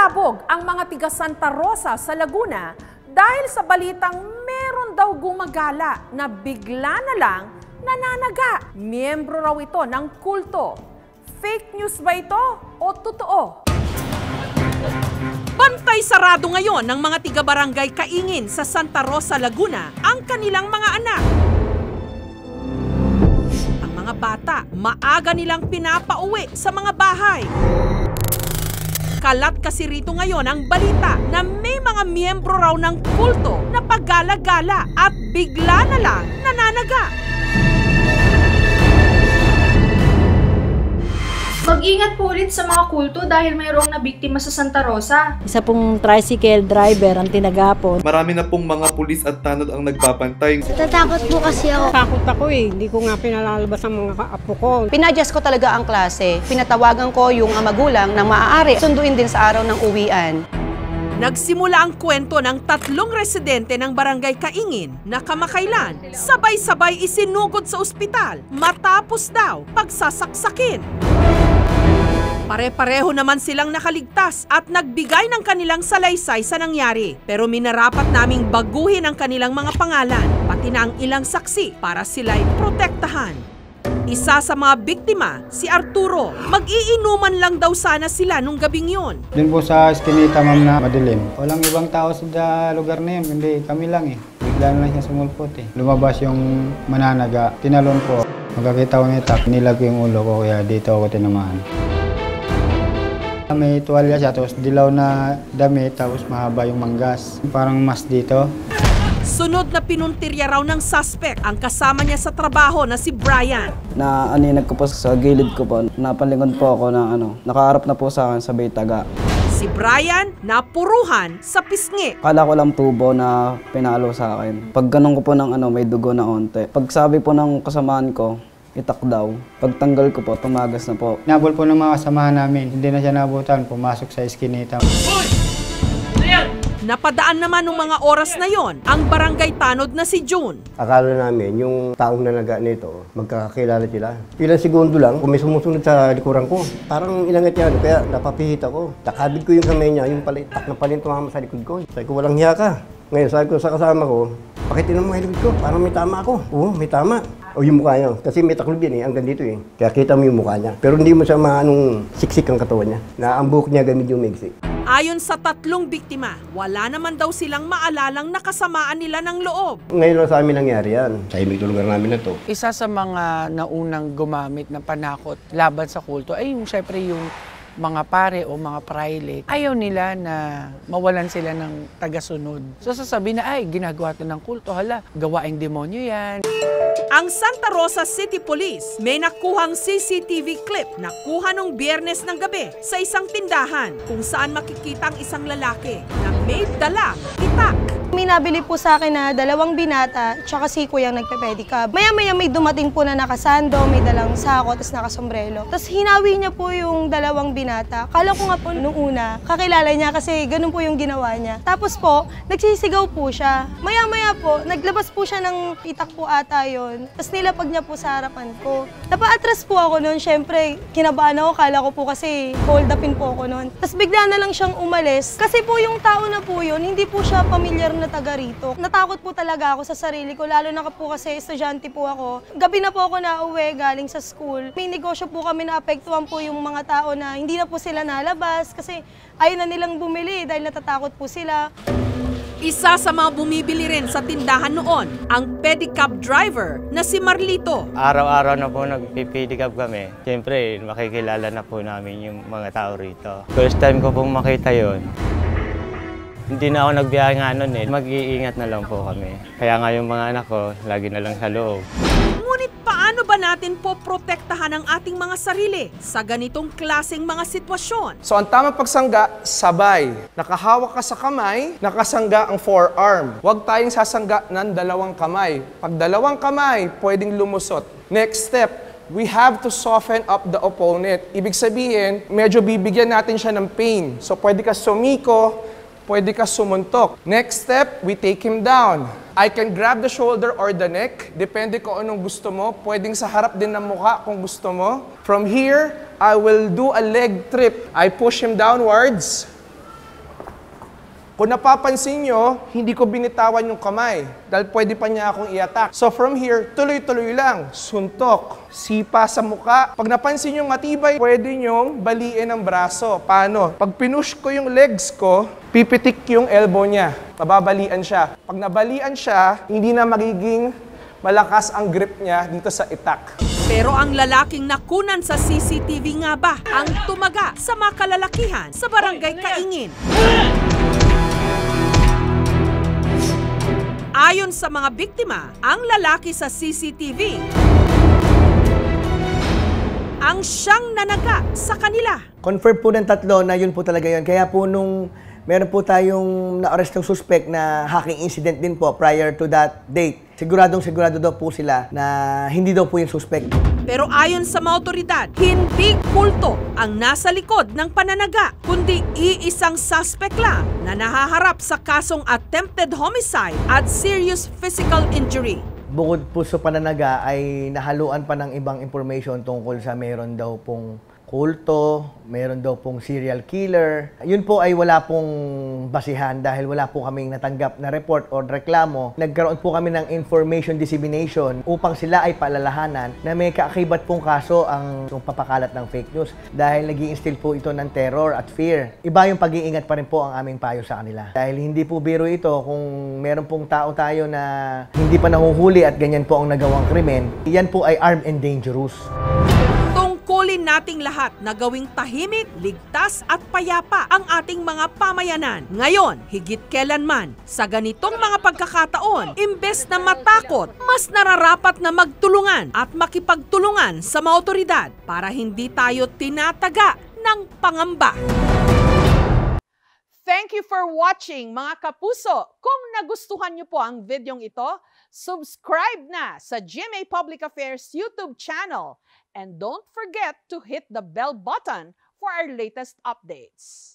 Pasabog ang mga tiga Santa Rosa sa Laguna dahil sa balitang meron daw gumagala na bigla na lang nananaga. Miyembro raw ito ng kulto. Fake news ba ito o totoo? Bantay sarado ngayon ng mga tiga-barangay Kaingin sa Santa Rosa, Laguna ang kanilang mga anak. Ang mga bata, maaga nilang pinapauwi sa mga bahay. Kalat kasi rito ngayon ang balita na may mga miyembro raw ng kulto na paggala-gala at bigla na lang nananaga. Mag-ingat po ulit sa mga kulto dahil mayroong nabiktima sa Santa Rosa. Isa pong tricycle driver ang tinagapon. Marami na pong mga pulis at tanod ang nagbabantay. Natatakot po kasi ako. Takot ako hindi ko nga pinalalabas ang mga kaapo ko. Pinadjust ko talaga ang klase. Pinatawagan ko yung magulang na maaari sunduin din sa araw ng uwian. Nagsimula ang kwento ng 3 residente ng barangay Kaingin na kamakailan sabay-sabay isinugod sa ospital matapos daw pagsasaksakin. Pare-pareho naman silang nakaligtas at nagbigay ng kanilang salaysay sa nangyari. Pero minarapat naming baguhin ang kanilang mga pangalan, pati na ang ilang saksi para sila'y protektahan. Isa sa mga biktima, si Arturo. Mag-iinuman lang daw sana sila nung gabing yun. Doon po sa Eskinita, ma'am, na madilim. Walang ibang tao sa lugar na yun, hindi kami lang eh. Bigla na lang siya sumulpot eh. Lumabas yung mananaga, tinalon po. Magkakita ko niya, nilag ko yung ulo ko, kaya dito ako tinamaan. May tuwalya siya, tapos dilaw na damit, tapos mahaba yung manggas. Parang mas dito. Sunod na pinuntirya raw ng suspect ang kasama niya sa trabaho na si Brian. Naaninag ko po sa gilid ko po. Napalingon po ako ng nakaharap na po sa akin sa Baytaga. Si Brian napuruhan sa pisngi. Kala ko lang tubo na pinalo sa akin. Pag ganun ko po ng may dugo na onte. Pag sabi po ng kasamaan ko, itak daw. Pagtanggal ko po, tumagas na po. Nabol po ng mga kasamahan namin. Hindi na siya nabutan, pumasok sa Eskinita. Napadaan naman ng mga oras na yon ang barangay tanod na si June. Akala namin yung taong nanaga nito, magkakakilala sila. Ilang segundo lang, kung may sumusunod sa likuran ko. Parang inangat yan, kaya napapihit ako. Takabid ko yung kamay niya, yung palitak na palin tumama sa likod ko. Sabi ko, walang hiya ka. Ngayon, sabi ko sa kasama ko, pakitin mo mga likod ko, parang may tama ako. Oo, may tama. O yung mukha niya, kasi may taklob yan eh, hanggang dito eh. Kaya kita mo yung mukha niya. Pero hindi mo siya maanong siksik ang katawan niya. Na ang buhok niya gamit yung migsi. Ayon sa 3 biktima, wala naman daw silang maalalang nakasamaan nila ng loob. Ngayon lang sa amin nangyari yan. Sa imig lugar namin na to. Isa sa mga naunang gumamit ng panakot laban sa kulto ay yung syempre yung mga pare o mga prelate. Ayaw nila na mawalan sila ng tagasunod. So sasabihin na ay ginagawa ito ng kulto, hala, gawaing demonyo yan. Ang Santa Rosa City Police may nakuhang CCTV clip na kuha nung Biyernes ng gabi sa isang tindahan kung saan makikita ang isang lalaki na may dalang itak. May nabili po sa akin na 2 binata, tsaka si Kuyang nagpe-pedicab. Maya-maya may dumating po na nakasando, may dalang sako, tapos nakasombrelo. Tapos hinawi niya po yung 2 binata. Kala ko nga po nung una, kakilala niya kasi ganun po yung ginawa niya. Tapos po, nagsisigaw po siya. Maya-maya po, naglabas po siya ng itak po ata yun. Tapos nilapag niya po sa harapan ko. Napa-atras po ako noon, syempre, kinabahan ako, kala ko po kasi hold upin po ako noon. Tapos bigla na lang siyang umalis. Kasi po yung tao na po yun, hindi po siya pamilyar na taga rito. Natakot po talaga ako sa sarili ko, lalo na po kasi estudyante po ako. Gabi na po ako nauwi galing sa school. May negosyo po kami na apektuhan po yung mga tao na hindi na po sila nalabas kasi ayaw na nilang bumili dahil natatakot po sila. Isa sa mga bumibili rin sa tindahan noon, ang pedicab driver na si Marlito. Araw-araw na po nagpipedicab kami. Siyempre, makikilala na po namin yung mga tao rito. First time ko pong makita yon. Hindi na ako nagbiyahe nga nun eh. Mag-iingat na lang po kami. Kaya nga yung mga anak ko, lagi na lang sa loob. Ngunit paano ba natin po protektahan ang ating mga sarili sa ganitong klaseng mga sitwasyon? So ang tamang pagsangga, sabay. Nakahawak ka sa kamay, nakasangga ang forearm. Huwag tayong sasangga ng 2 kamay. Pag 2 kamay, pwedeng lumusot. Next step, we have to soften up the opponent. Ibig sabihin, medyo bibigyan natin siya ng pain. So pwede ka sumiko, pwede ka sumuntok. Next step, we take him down. I can grab the shoulder or the neck. Depende kung anong gusto mo. Pwedeng sa harap din ng mukha kung gusto mo. From here, I will do a leg trip. I push him downwards. Kung napapansin nyo, hindi ko binitawan yung kamay dahil pwede pa niya akong i-attack. So from here, tuloy-tuloy lang. Suntok, sipa sa muka. Pag napansin nyo matibay, pwede nyong baliin ang braso. Paano? Pag pinush ko yung legs ko, pipitik yung elbow niya. Mababalian siya. Pag nabalian siya, hindi na magiging malakas ang grip niya dito sa itak. Pero ang lalaking nakunan sa CCTV nga ba ang tumaga sa mga kalalakihan sa barangay Kaingin? Ayon sa mga biktima, ang lalaki sa CCTV ang siyang nanaga sa kanila. Confirm po ng tatlo na yun po talaga yun. Kaya po nung meron po tayong na-arrestong suspect na hacking incident din po prior to that date. Sigurado daw po sila na hindi daw po yung suspect. Pero ayon sa mga otoridad, hindi kulto ang nasa likod ng pananaga, kundi iisang suspect lang na nahaharap sa kasong attempted homicide at serious physical injury. Bukod po sa pananaga ay nahaluan pa ng ibang information tungkol sa meron daw pong kulto, meron daw pong serial killer. Yun po ay wala pong basihan dahil wala po kaming natanggap na report o reklamo. Nagkaroon po kami ng information dissemination upang sila ay paalalahanan na may kaakibat pong kaso ang papakalat ng fake news dahil nag-i-instill po ito ng terror at fear. Iba yung pag-iingat pa rin po ang aming payo sa kanila. Dahil hindi po biro ito kung meron pong tao tayo na hindi pa nahuhuli at ganyan po ang nagawang krimen, yan po ay armed and dangerous. Tungkulin nating lahat na gawing tahimik, ligtas at payapa ang ating mga pamayanan. Ngayon, higit kailanman, sa ganitong mga pagkakataon, imbes na matakot, mas nararapat na magtulungan at makipagtulungan sa mga otoridad para hindi tayo tinataga ng pangamba. Thank you for watching, mga kapuso. Kung nagustuhan niyo po ang videong ito, subscribe na sa GMA Public Affairs YouTube channel. And don't forget to hit the bell button for our latest updates.